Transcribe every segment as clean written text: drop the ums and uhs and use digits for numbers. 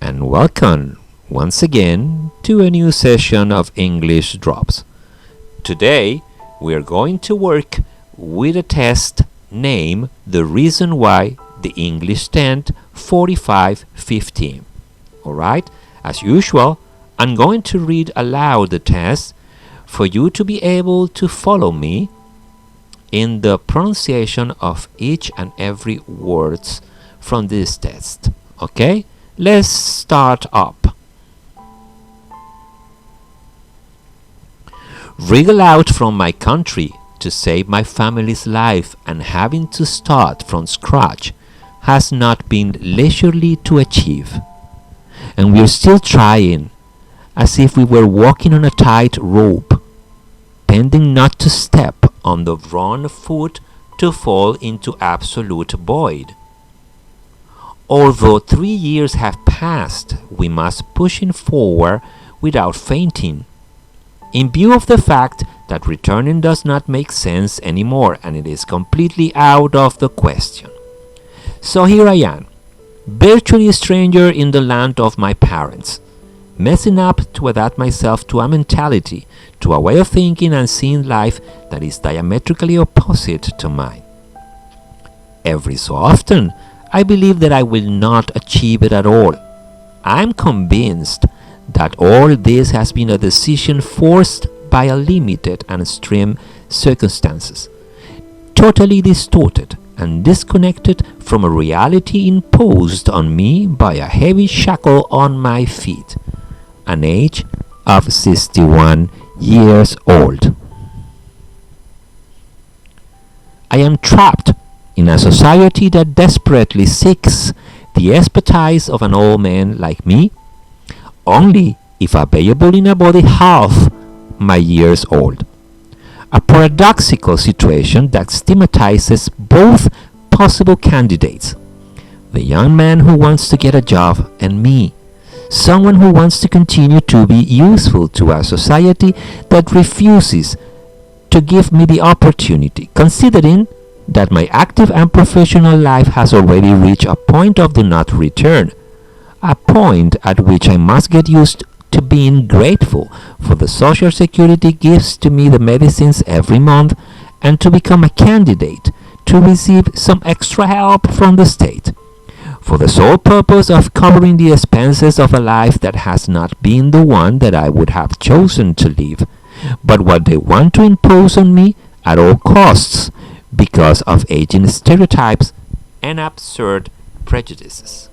and welcome once again to a new session of English Drops. Today we are going to work with a test named The Reason Why the English Stand 4515. Alright, as usual, I'm going to read aloud the test for you to be able to follow me in the pronunciation of each and every words from this test. Okay, let's start up. Wriggle out from my country to save my family's life, and having to start from scratch has not been leisurely to achieve. And we're still trying, as if we were walking on a tight rope, pending not to step on the wrong foot to fall into absolute void. Although 3 years have passed, we must pushing forward without fainting, in view of the fact that returning does not make sense anymore, and it is completely out of the question. So here I am, virtually a stranger in the land of my parents, messing up to adapt myself to a mentality, to a way of thinking and seeing life that is diametrically opposite to mine. Every so often, I believe that I will not achieve it at all. I'm convinced that all this has been a decision forced by a limited and extreme circumstances, totally distorted and disconnected from a reality imposed on me by a heavy shackle on my feet, an age of 61 years old. I am trapped in a society that desperately seeks the expertise of an old man like me, only if available in a body half my years old. A paradoxical situation that stigmatizes both possible candidates: the young man who wants to get a job, and me, someone who wants to continue to be useful to a society that refuses to give me the opportunity, considering that my active and professional life has already reached a point of do not return, a point at which I must get used to being grateful for the Social Security gives to me the medicines every month, and to become a candidate to receive some extra help from the state, for the sole purpose of covering the expenses of a life that has not been the one that I would have chosen to live, but what they want to impose on me at all costs, because of aging stereotypes and absurd prejudices.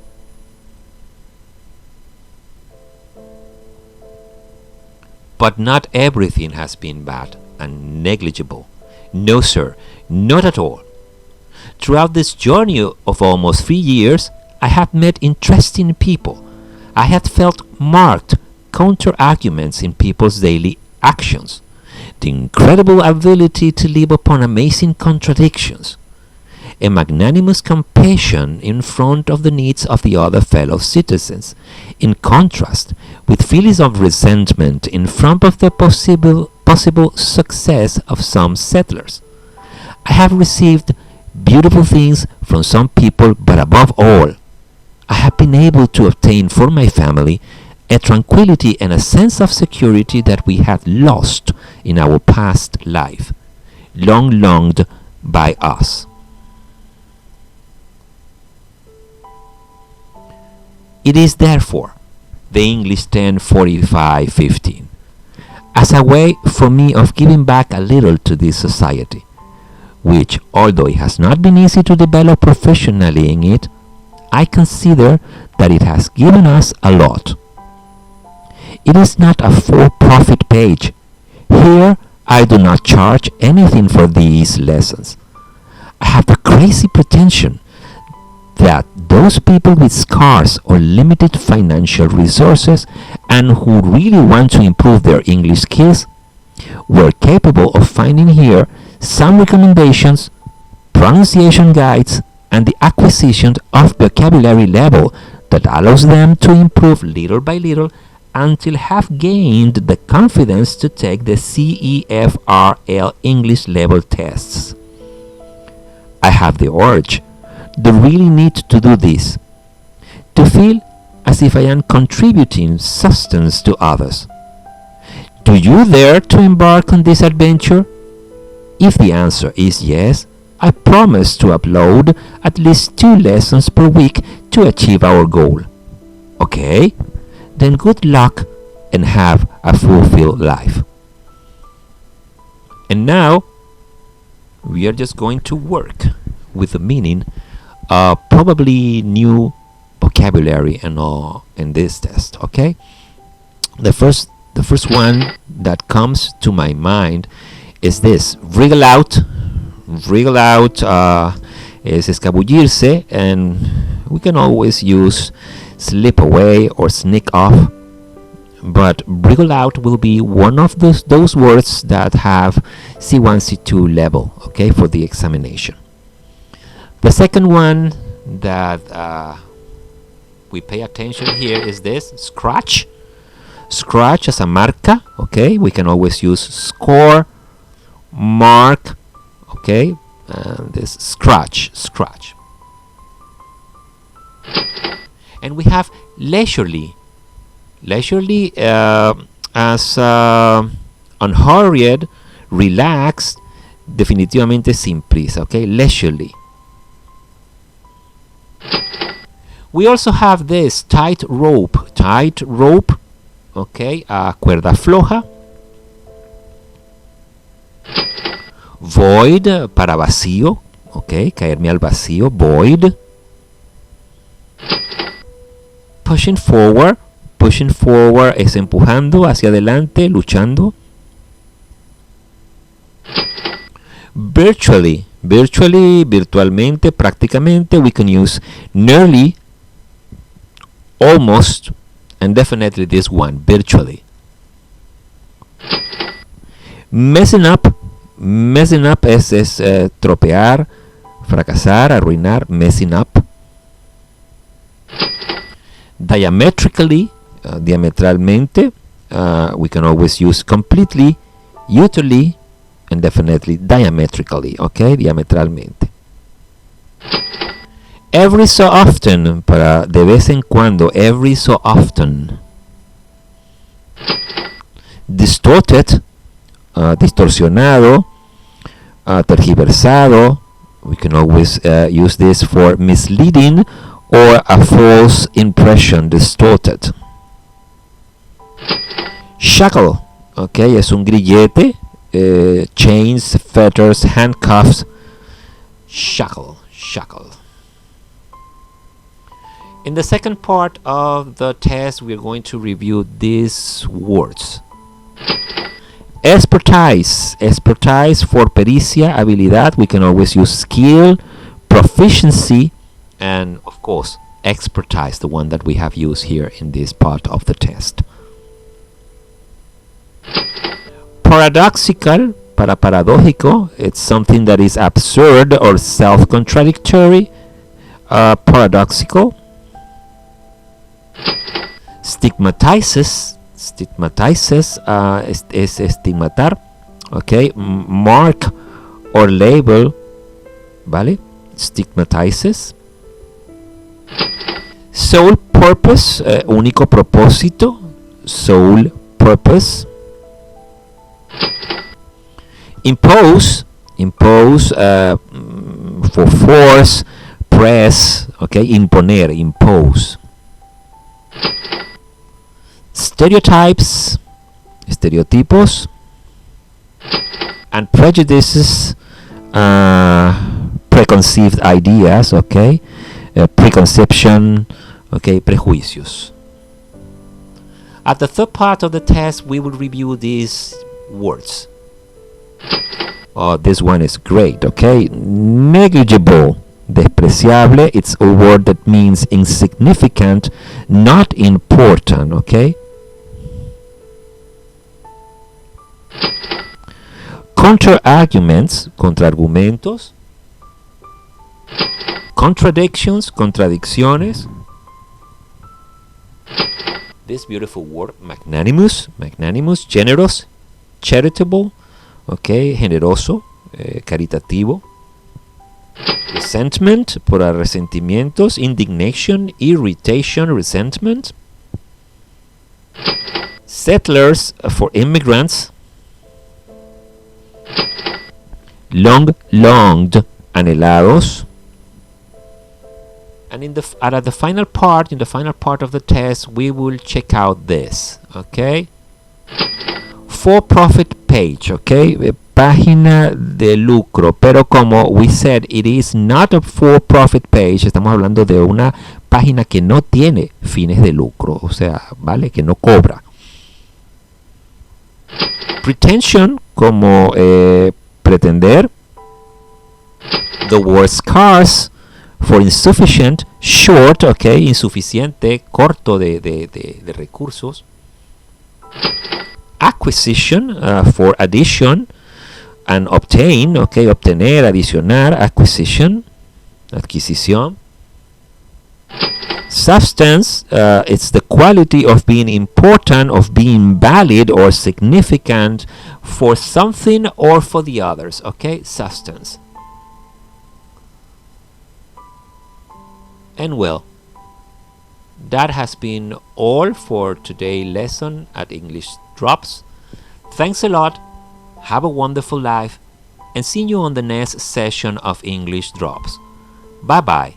But not everything has been bad and negligible. No, sir, not at all. Throughout this journey of almost 3 years, I have met interesting people. I have felt marked counter-arguments in people's daily actions, the incredible ability to live upon amazing contradictions, a magnanimous compassion in front of the needs of the other fellow citizens, in contrast with feelings of resentment in front of the possible success of some settlers. I have received beautiful things from some people, but above all, I have been able to obtain for my family a tranquility and a sense of security that we had lost in our past life, long longed by us. It is therefore the English 10:45:15 as a way for me of giving back a little to this society, which, although it has not been easy to develop professionally in it, I consider that it has given us a lot. It is not a for-profit page. Here I do not charge anything for these lessons. I have the crazy pretension that those people with scarce or limited financial resources and who really want to improve their English skills were capable of finding here some recommendations, pronunciation guides, and the acquisition of vocabulary level that allows them to improve little by little until have gained the confidence to take the CEFRL English level tests. I have the urge, the really need to do this, to feel as if I am contributing substance to others. Do you dare to embark on this adventure? If the answer is yes, I promise to upload at least 2 lessons per week to achieve our goal. Okay? Then good luck and have a fulfilled life. And now we are just going to work with the meaning of probably new vocabulary and all in this test. Okay? The first one that comes to my mind is this: wriggle out. Wriggle out is escabullirse, and we can always use slip away or sneak off, but wriggle out will be one of those words that have C1, C2 level, okay, for the examination. The second one that we pay attention here is this: scratch. Scratch as a marca, okay, we can always use score, mark, okay, this scratch. And we have leisurely as unhurried, relaxed, definitivamente sin prisa, okay, leisurely. We also have this tight rope, okay, cuerda floja. Void, para vacío, okay, caerme al vacío, void. Pushing forward es empujando hacia adelante, luchando. Virtualmente, prácticamente, we can use nearly, almost, and definitely this one, virtually. Messing up es tropear, fracasar, arruinar, messing up. Diametrically, diametralmente, we can always use completely, utterly, and definitely diametrically, okay, diametralmente. Every so often, para de vez en cuando, every so often. Distorted, distorsionado, tergiversado. We can always use this for misleading or a false impression, distorted. Shackle, okay, es un grillete, chains, fetters, handcuffs. Shackle. In the second part of the test, we are going to review these words. Expertise for pericia, habilidad. We can always use skill, proficiency, and of course expertise, the one that we have used here in this part of the test. Paradoxical, para paradójico, it's something that is absurd or self-contradictory. Paradoxical. Stigmatizes es estigmatar, okay. Mark or label, vale, stigmatizes. Sole purpose, único propósito, sole purpose. Impose for force, press, okay, imponer, impose. Stereotypes, estereotipos. And prejudices, preconceived ideas, okay, preconception, okay, prejuicios. At the third part of the test, we will review these words. Oh, this one is great, okay. Negligible, despreciable, it's a word that means insignificant, not important, okay. Counter-arguments, contraargumentos. Contradictions, contradicciones. This beautiful word, magnanimous, generous, charitable, okay, generoso, caritativo. Resentment, por resentimientos. Indignation, irritation, resentment. Settlers, for immigrants. Longed, anhelados. And in the final part of the test, we will check out this, okay? For-profit page, okay? Página de lucro, pero como we said, it is not a for-profit page. Estamos hablando de una página que no tiene fines de lucro, o sea, vale, que no cobra. Pretension, como pretender. The word scarce, for insufficient. Short, okay, insuficiente, corto de recursos. Acquisition, for addition. And obtain, okay, obtener, adicionar. Acquisition, adquisición. Substance, it's the quality of being important, of being valid or significant for something or for the others, okay? Substance. And well, that has been all for today's lesson at English Drops. Thanks a lot. Have a wonderful life, and see you on the next session of English Drops. Bye bye.